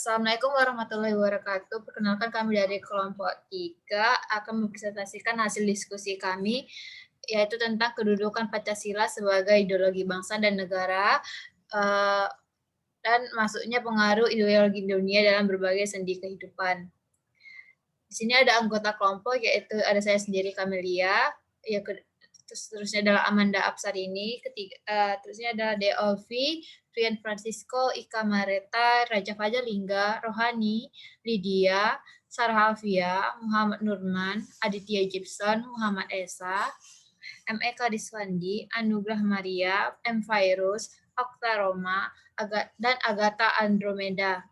Assalamualaikum warahmatullahi wabarakatuh. Perkenalkan kami dari kelompok 3 akan mempresentasikan hasil diskusi kami, yaitu tentang kedudukan Pancasila sebagai ideologi bangsa dan negara, eee, dan masuknya pengaruh ideologi dunia dalam berbagai sendi kehidupan. Di sini ada anggota kelompok, yaitu ada saya sendiri Kamelia, ya terusnya adalah Amanda Apsarini, terusnya adalah Deovi, Rian Francisco, Ika Mareta, Raja Fajar Lingga, Rohani, Lydia, Sarah Alfia, Muhammad Nurman, Aditya Gibson, Muhammad Esa, M. Eka Diswandi, Anugrah Maria, M. Fairuz, Okta Roma, dan Agatha Andromeda.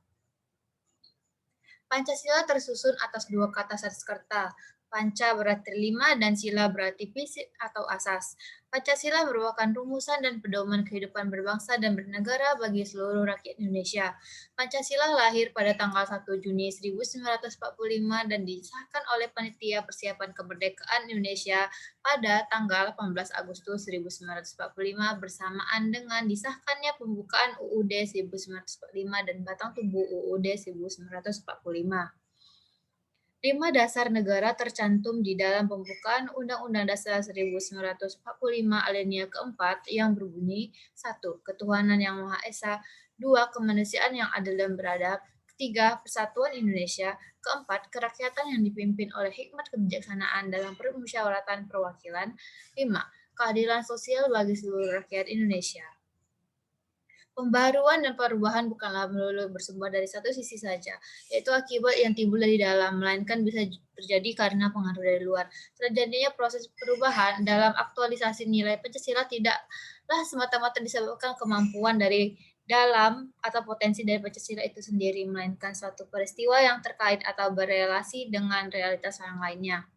Pancasila tersusun atas dua kata Sanskerta. Panca berarti 5 dan sila berarti prinsip atau asas. Pancasila merupakan rumusan dan pedoman kehidupan berbangsa dan bernegara bagi seluruh rakyat Indonesia. Pancasila lahir pada tanggal 1 Juni 1945 dan disahkan oleh Panitia Persiapan Kemerdekaan Indonesia pada tanggal 18 Agustus 1945 bersamaan dengan disahkannya pembukaan UUD 1945 dan batang tubuh UUD 1945. 5 dasar negara tercantum di dalam pembukaan Undang-Undang Dasar 1945 alinea keempat yang berbunyi 1. Ketuhanan yang Maha Esa, 2. Kemanusiaan yang adil dan beradab, 3. Persatuan Indonesia, keempat. Kerakyatan yang dipimpin oleh hikmat kebijaksanaan dalam permusyawaratan perwakilan, 5. Keadilan sosial bagi seluruh rakyat Indonesia. Pembaruan dan perubahan bukanlah melulu bersumber dari satu sisi saja, yaitu akibat yang timbul dari dalam, melainkan bisa terjadi karena pengaruh dari luar. Terjadinya proses perubahan dalam aktualisasi nilai Pancasila tidaklah semata-mata disebabkan kemampuan dari dalam atau potensi dari Pancasila itu sendiri, melainkan suatu peristiwa yang terkait atau berelasi dengan realitas yang lainnya.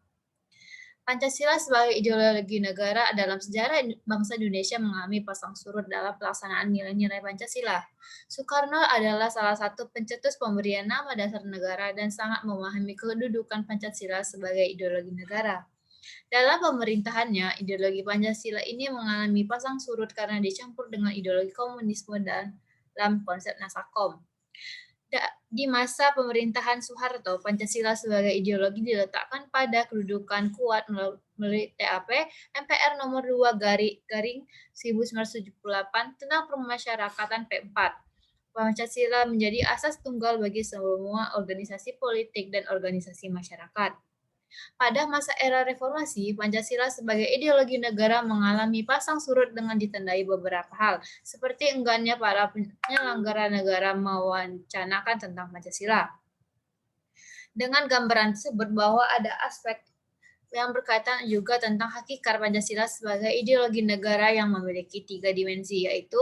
Pancasila sebagai ideologi negara dalam sejarah bangsa Indonesia mengalami pasang surut dalam pelaksanaan nilai-nilai Pancasila. Soekarno adalah salah satu pencetus pemberian nama dasar negara dan sangat memahami kedudukan Pancasila sebagai ideologi negara. Dalam pemerintahannya, ideologi Pancasila ini mengalami pasang surut karena dicampur dengan ideologi komunisme dan dalam konsep Nasakom. Di masa pemerintahan Soeharto, Pancasila sebagai ideologi diletakkan pada kedudukan kuat melalui TAP MPR nomor 2 garing 1978 tentang permasyarakatan P4. Pancasila menjadi asas tunggal bagi semua organisasi politik dan organisasi masyarakat. Pada masa era reformasi, Pancasila sebagai ideologi negara mengalami pasang surut dengan ditandai beberapa hal, seperti enggannya para penyelenggara negara mewacanakan tentang Pancasila. Dengan gambaran tersebut bahwa ada aspek yang berkaitan juga tentang hakikat Pancasila sebagai ideologi negara yang memiliki 3 dimensi, yaitu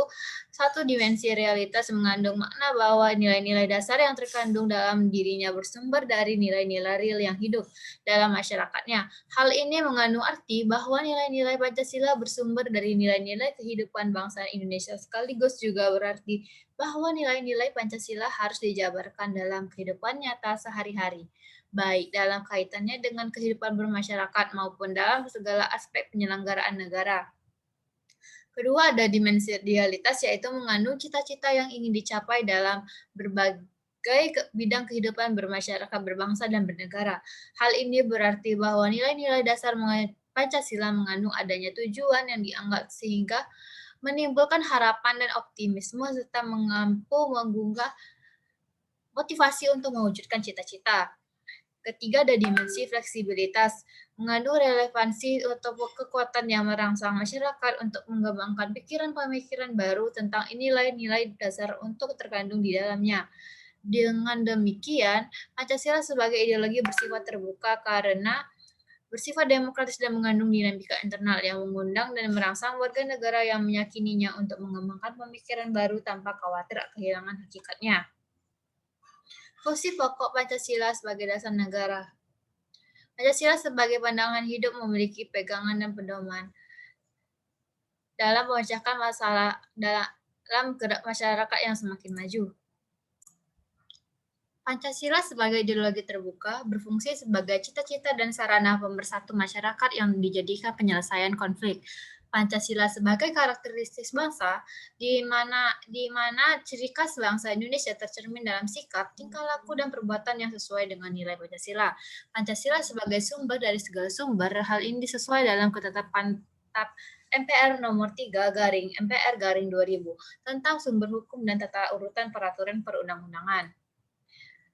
1. Dimensi realitas mengandung makna bahwa nilai-nilai dasar yang terkandung dalam dirinya bersumber dari nilai-nilai real yang hidup dalam masyarakatnya. Hal ini mengandung arti bahwa nilai-nilai Pancasila bersumber dari nilai-nilai kehidupan bangsa Indonesia, sekaligus juga berarti bahwa nilai-nilai Pancasila harus dijabarkan dalam kehidupan nyata sehari-hari, baik dalam kaitannya dengan kehidupan bermasyarakat maupun dalam segala aspek penyelenggaraan negara. Kedua, ada dimensi realitas, yaitu mengandung cita-cita yang ingin dicapai dalam berbagai bidang kehidupan bermasyarakat, berbangsa, dan bernegara. Hal ini berarti bahwa nilai-nilai dasar Pancasila mengandung adanya tujuan yang dianggap sehingga menimbulkan harapan dan optimisme serta menggugah motivasi untuk mewujudkan cita-cita. Ketiga, ada dimensi fleksibilitas, mengandung relevansi atau kekuatan yang merangsang masyarakat untuk mengembangkan pikiran-pemikiran baru tentang nilai-nilai dasar untuk terkandung di dalamnya. Dengan demikian, Pancasila sebagai ideologi bersifat terbuka karena bersifat demokratis dan mengandung dinamika internal yang mengundang dan merangsang warga negara yang meyakininya untuk mengembangkan pemikiran baru tanpa khawatir kehilangan hakikatnya. Fungsi pokok Pancasila sebagai dasar negara. Pancasila sebagai pandangan hidup memiliki pegangan dan pedoman dalam memecahkan masalah dalam gerak masyarakat yang semakin maju. Pancasila sebagai ideologi terbuka berfungsi sebagai cita-cita dan sarana pemersatu masyarakat yang dijadikan penyelesaian konflik. Pancasila sebagai karakteristik bangsa, di mana ciri khas bangsa Indonesia tercermin dalam sikap, tingkah laku, dan perbuatan yang sesuai dengan nilai Pancasila. Pancasila sebagai sumber dari segala sumber, hal ini disesuai dalam ketetapan MPR nomor 3 garing MPR garing 2000 tentang sumber hukum dan tata urutan peraturan perundang-undangan.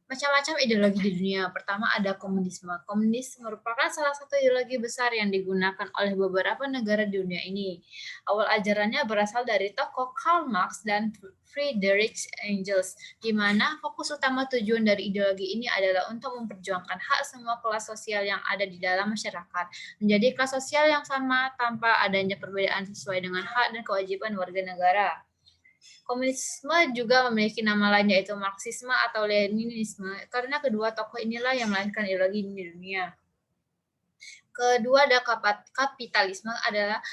Macam-macam ideologi di dunia. Pertama ada komunisme. Komunis merupakan salah satu ideologi besar yang digunakan oleh beberapa negara di dunia ini. Awal ajarannya berasal dari tokoh Karl Marx dan Friedrich Engels, di mana fokus utama tujuan dari ideologi ini adalah untuk memperjuangkan hak semua kelas sosial yang ada di dalam masyarakat, menjadi kelas sosial yang sama tanpa adanya perbedaan sesuai dengan hak dan kewajiban warga negara. Komunisme juga memiliki nama lain yaitu Marxisme atau Leninisme karena kedua tokoh inilah yang melahirkan ideologi di dunia. Kedua ada kapitalisme adalah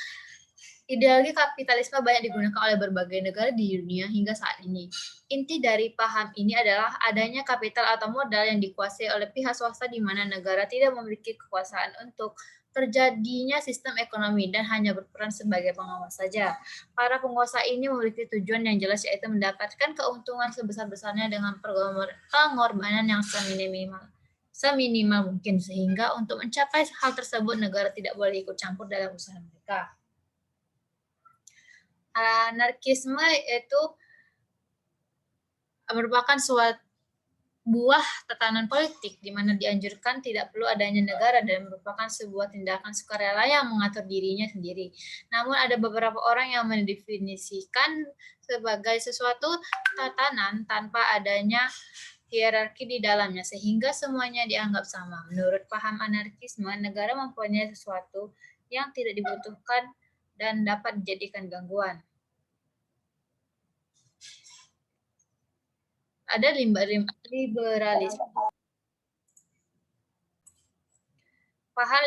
ideologi kapitalisme banyak digunakan oleh berbagai negara di dunia hingga saat ini. Inti dari paham ini adalah adanya kapital atau modal yang dikuasai oleh pihak swasta di mana negara tidak memiliki kekuasaan untuk terjadinya sistem ekonomi dan hanya berperan sebagai pengawas saja. Para penguasa ini memiliki tujuan yang jelas yaitu mendapatkan keuntungan sebesar-besarnya dengan pengorbanan yang seminimal mungkin, sehingga untuk mencapai hal tersebut negara tidak boleh ikut campur dalam usaha mereka. Anarkisme itu merupakan suatu buah tatanan politik di mana dianjurkan tidak perlu adanya negara dan merupakan sebuah tindakan sukarela yang mengatur dirinya sendiri. Namun ada beberapa orang yang mendefinisikan sebagai sesuatu tatanan tanpa adanya hierarki di dalamnya sehingga semuanya dianggap sama. Menurut paham anarkisme, negara mempunyai sesuatu yang tidak dibutuhkan dan dapat dijadikan gangguan. Ada liberalisme. Paham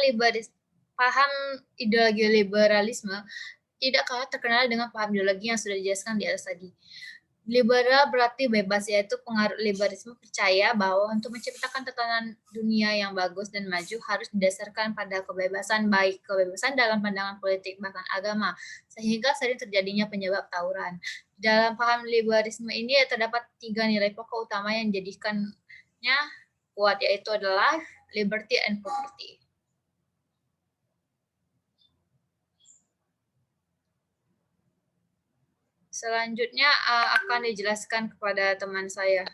ideologi liberalisme tidak kalah terkenal dengan paham ideologi yang sudah dijelaskan di atas tadi. Liberal berarti bebas, yaitu pengaruh liberalisme percaya bahwa untuk menciptakan tatanan dunia yang bagus dan maju harus didasarkan pada kebebasan, baik kebebasan dalam pandangan politik bahkan agama, sehingga sering terjadinya penyebab tawuran. Dalam paham liberalisme ini terdapat 3 nilai pokok utama yang menjadikannya kuat, yaitu adalah life, liberty, and property. Selanjutnya akan dijelaskan kepada teman saya.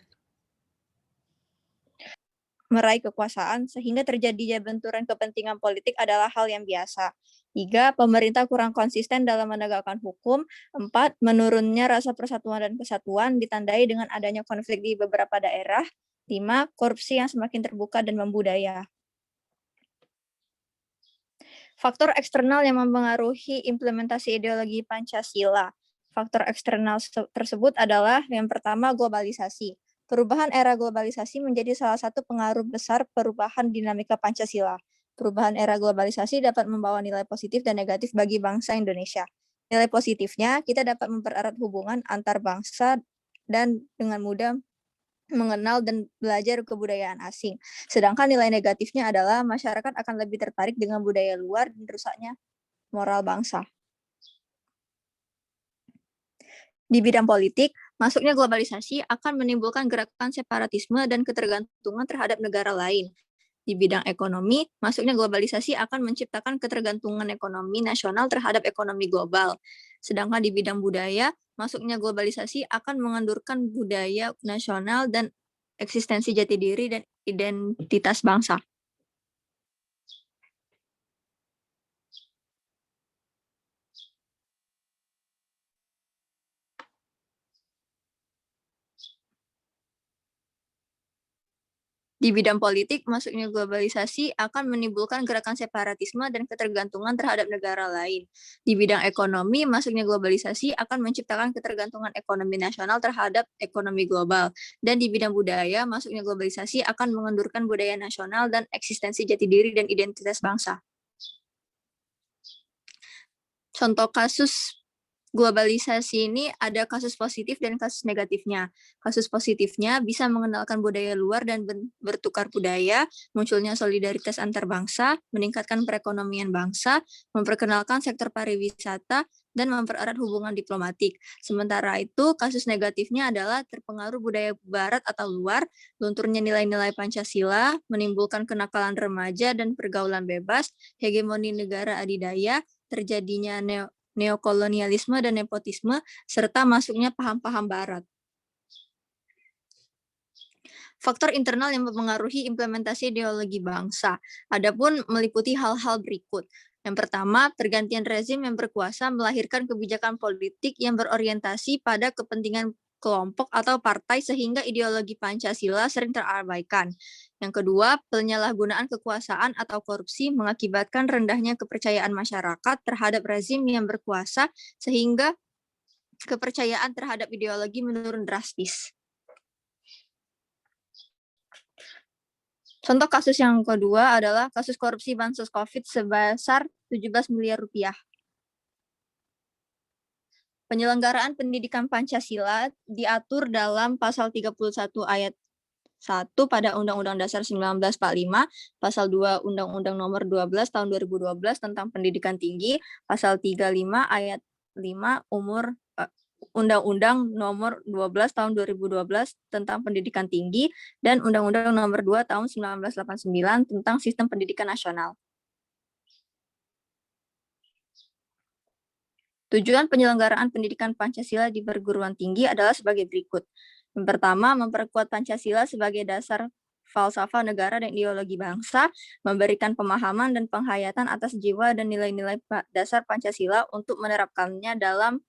Meraih kekuasaan sehingga terjadinya benturan kepentingan politik adalah hal yang biasa. 3. Pemerintah kurang konsisten dalam menegakkan hukum. 4. Menurunnya rasa persatuan dan kesatuan ditandai dengan adanya konflik di beberapa daerah. 5. Korupsi yang semakin terbuka dan membudaya. Faktor eksternal yang mempengaruhi implementasi ideologi Pancasila. Faktor eksternal tersebut adalah yang pertama globalisasi. Perubahan era globalisasi menjadi salah satu pengaruh besar perubahan dinamika Pancasila. Perubahan era globalisasi dapat membawa nilai positif dan negatif bagi bangsa Indonesia. Nilai positifnya, kita dapat mempererat hubungan antar bangsa dan dengan mudah mengenal dan belajar kebudayaan asing. Sedangkan nilai negatifnya adalah masyarakat akan lebih tertarik dengan budaya luar dan rusaknya moral bangsa. Di bidang politik, masuknya globalisasi akan menimbulkan gerakan separatisme dan ketergantungan terhadap negara lain. Di bidang ekonomi, masuknya globalisasi akan menciptakan ketergantungan ekonomi nasional terhadap ekonomi global. Sedangkan di bidang budaya, masuknya globalisasi akan mengendurkan budaya nasional dan eksistensi jati diri dan identitas bangsa. Di bidang politik, masuknya globalisasi akan menimbulkan gerakan separatisme dan ketergantungan terhadap negara lain. Di bidang ekonomi, masuknya globalisasi akan menciptakan ketergantungan ekonomi nasional terhadap ekonomi global. Dan di bidang budaya, masuknya globalisasi akan mengendurkan budaya nasional dan eksistensi jati diri dan identitas bangsa. Contoh kasus Globalisasi ini ada kasus positif dan kasus negatifnya. Kasus positifnya bisa mengenalkan budaya luar dan bertukar budaya, munculnya solidaritas antar bangsa, meningkatkan perekonomian bangsa, memperkenalkan sektor pariwisata, dan mempererat hubungan diplomatik. Sementara itu, kasus negatifnya adalah terpengaruh budaya barat atau luar, lunturnya nilai-nilai Pancasila, menimbulkan kenakalan remaja dan pergaulan bebas, hegemoni negara adidaya, terjadinya neokolonialisme dan nepotisme, serta masuknya paham-paham barat. Faktor internal yang mempengaruhi implementasi ideologi bangsa. Adapun meliputi hal-hal berikut. Yang pertama, pergantian rezim yang berkuasa melahirkan kebijakan politik yang berorientasi pada kepentingan kelompok atau partai sehingga ideologi Pancasila sering terabaikan. Yang kedua, penyalahgunaan kekuasaan atau korupsi mengakibatkan rendahnya kepercayaan masyarakat terhadap rezim yang berkuasa sehingga kepercayaan terhadap ideologi menurun drastis. Contoh kasus yang kedua adalah kasus korupsi bansos COVID sebesar 17 miliar rupiah. Penyelenggaraan pendidikan Pancasila diatur dalam pasal 31 ayat 1 pada Undang-Undang Dasar 1945, pasal 2 Undang-Undang Nomor 12 Tahun 2012 tentang Pendidikan Tinggi, pasal 35 ayat 5 Undang-Undang Nomor 12 Tahun 2012 tentang Pendidikan Tinggi, dan Undang-Undang Nomor 2 Tahun 1989 tentang Sistem Pendidikan Nasional. Tujuan penyelenggaraan pendidikan Pancasila di perguruan tinggi adalah sebagai berikut. Yang pertama, memperkuat Pancasila sebagai dasar falsafah negara dan ideologi bangsa, memberikan pemahaman dan penghayatan atas jiwa dan nilai-nilai dasar Pancasila untuk menerapkannya dalam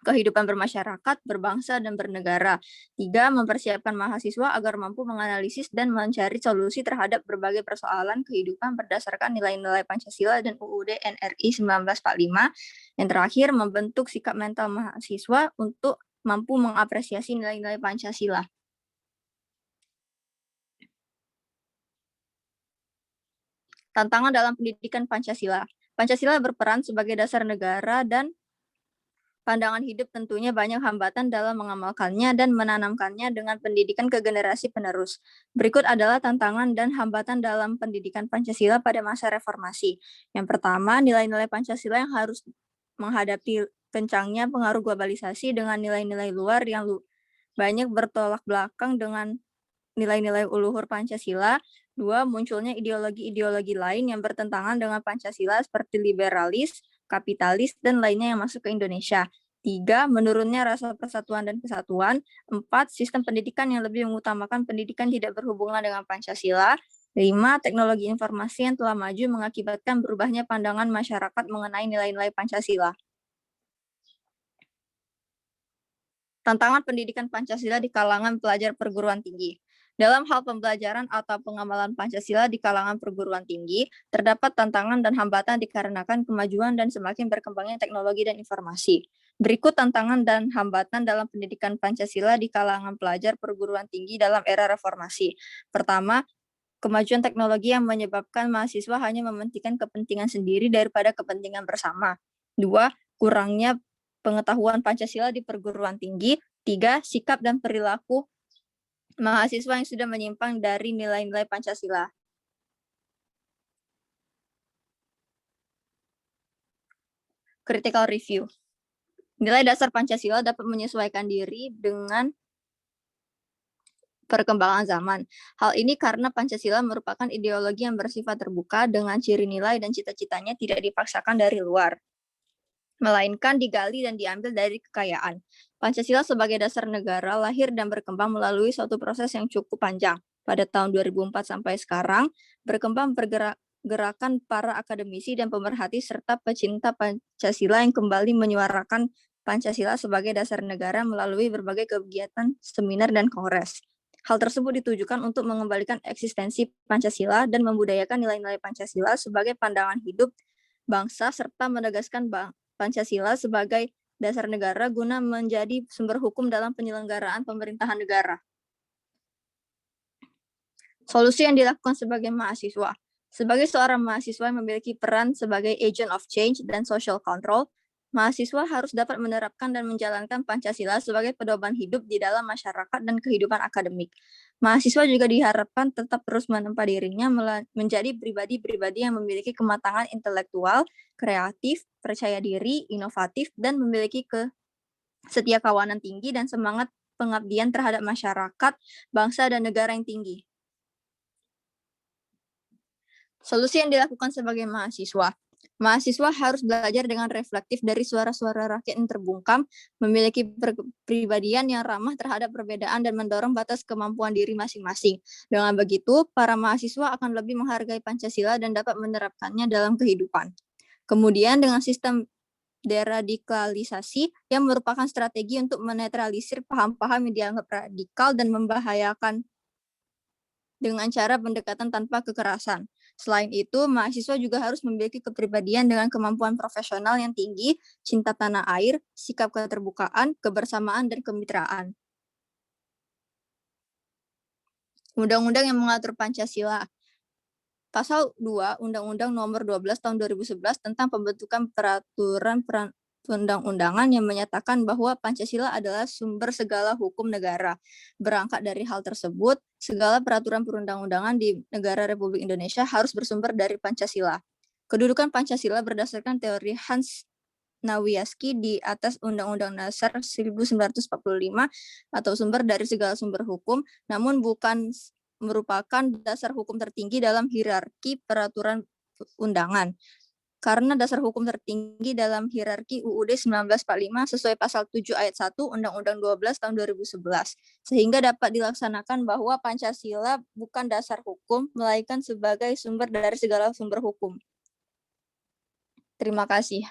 kehidupan bermasyarakat, berbangsa, dan bernegara. 3. Mempersiapkan mahasiswa agar mampu menganalisis dan mencari solusi terhadap berbagai persoalan kehidupan berdasarkan nilai-nilai Pancasila dan UUD NRI 1945. Yang terakhir, membentuk sikap mental mahasiswa untuk mampu mengapresiasi nilai-nilai Pancasila. Tantangan dalam pendidikan Pancasila. Pancasila berperan sebagai dasar negara dan pandangan hidup tentunya banyak hambatan dalam mengamalkannya dan menanamkannya dengan pendidikan ke generasi penerus. Berikut adalah tantangan dan hambatan dalam pendidikan Pancasila pada masa reformasi. Yang pertama, nilai-nilai Pancasila yang harus menghadapi kencangnya pengaruh globalisasi dengan nilai-nilai luar yang banyak bertolak belakang dengan nilai-nilai uluhur Pancasila. 2. Munculnya ideologi-ideologi lain yang bertentangan dengan Pancasila seperti liberalis, kapitalis, dan lainnya yang masuk ke Indonesia. 3. Menurunnya rasa persatuan dan kesatuan. 4. Sistem pendidikan yang lebih mengutamakan pendidikan tidak berhubungan dengan Pancasila. 5. Teknologi informasi yang telah maju mengakibatkan berubahnya pandangan masyarakat mengenai nilai-nilai Pancasila. Tantangan pendidikan Pancasila di kalangan pelajar perguruan tinggi. Dalam hal pembelajaran atau pengamalan Pancasila di kalangan perguruan tinggi, terdapat tantangan dan hambatan dikarenakan kemajuan dan semakin berkembangnya teknologi dan informasi. Berikut tantangan dan hambatan dalam pendidikan Pancasila di kalangan pelajar perguruan tinggi dalam era reformasi. Pertama, kemajuan teknologi yang menyebabkan mahasiswa hanya mementingkan kepentingan sendiri daripada kepentingan bersama. 2. Kurangnya pengetahuan Pancasila di perguruan tinggi. 3. Sikap dan perilaku mahasiswa yang sudah menyimpang dari nilai-nilai Pancasila. Critical review. Nilai dasar Pancasila dapat menyesuaikan diri dengan perkembangan zaman. Hal ini karena Pancasila merupakan ideologi yang bersifat terbuka dengan ciri nilai dan cita-citanya tidak dipaksakan dari luar, melainkan digali dan diambil dari kekayaan. Pancasila sebagai dasar negara lahir dan berkembang melalui suatu proses yang cukup panjang. Pada tahun 2004 sampai sekarang, berkembang gerakan para akademisi dan pemerhati serta pecinta Pancasila yang kembali menyuarakan Pancasila sebagai dasar negara melalui berbagai kegiatan, seminar, dan kongres. Hal tersebut ditujukan untuk mengembalikan eksistensi Pancasila dan membudayakan nilai-nilai Pancasila sebagai pandangan hidup bangsa serta menegaskan Pancasila sebagai dasar negara guna menjadi sumber hukum dalam penyelenggaraan pemerintahan negara. Solusi yang dilakukan sebagai mahasiswa. Sebagai seorang mahasiswa yang memiliki peran sebagai agent of change dan social control, Mahasiswa harus dapat menerapkan dan menjalankan Pancasila sebagai pedoman hidup di dalam masyarakat dan kehidupan akademik. Mahasiswa juga diharapkan tetap terus menempa dirinya menjadi pribadi-pribadi yang memiliki kematangan intelektual, kreatif, percaya diri, inovatif, dan memiliki setia kawanan tinggi dan semangat pengabdian terhadap masyarakat, bangsa, dan negara yang tinggi. Solusi yang dilakukan sebagai mahasiswa. Mahasiswa harus belajar dengan reflektif dari suara-suara rakyat yang terbungkam, memiliki kepribadian yang ramah terhadap perbedaan dan mendorong batas kemampuan diri masing-masing. Dengan begitu, para mahasiswa akan lebih menghargai Pancasila dan dapat menerapkannya dalam kehidupan. Kemudian dengan sistem deradikalisasi yang merupakan strategi untuk menetralisir paham-paham yang dianggap radikal dan membahayakan dengan cara pendekatan tanpa kekerasan. Selain itu, mahasiswa juga harus memiliki kepribadian dengan kemampuan profesional yang tinggi, cinta tanah air, sikap keterbukaan, kebersamaan, dan kemitraan. Undang-undang yang mengatur Pancasila. Pasal 2 Undang-Undang Nomor 12 Tahun 2011 tentang pembentukan peraturan perundang-undangan yang menyatakan bahwa Pancasila adalah sumber segala hukum negara. Berangkat dari hal tersebut, segala peraturan perundang-undangan di negara Republik Indonesia harus bersumber dari Pancasila. Kedudukan Pancasila berdasarkan teori Hans Nawiaski di atas Undang-Undang Dasar 1945 atau sumber dari segala sumber hukum, namun bukan merupakan dasar hukum tertinggi dalam hierarki peraturan undangan. Karena dasar hukum tertinggi dalam hierarki UUD 1945 sesuai pasal 7 ayat 1 Undang-Undang 12 tahun 2011. Sehingga dapat dilaksanakan bahwa Pancasila bukan dasar hukum, melainkan sebagai sumber dari segala sumber hukum. Terima kasih.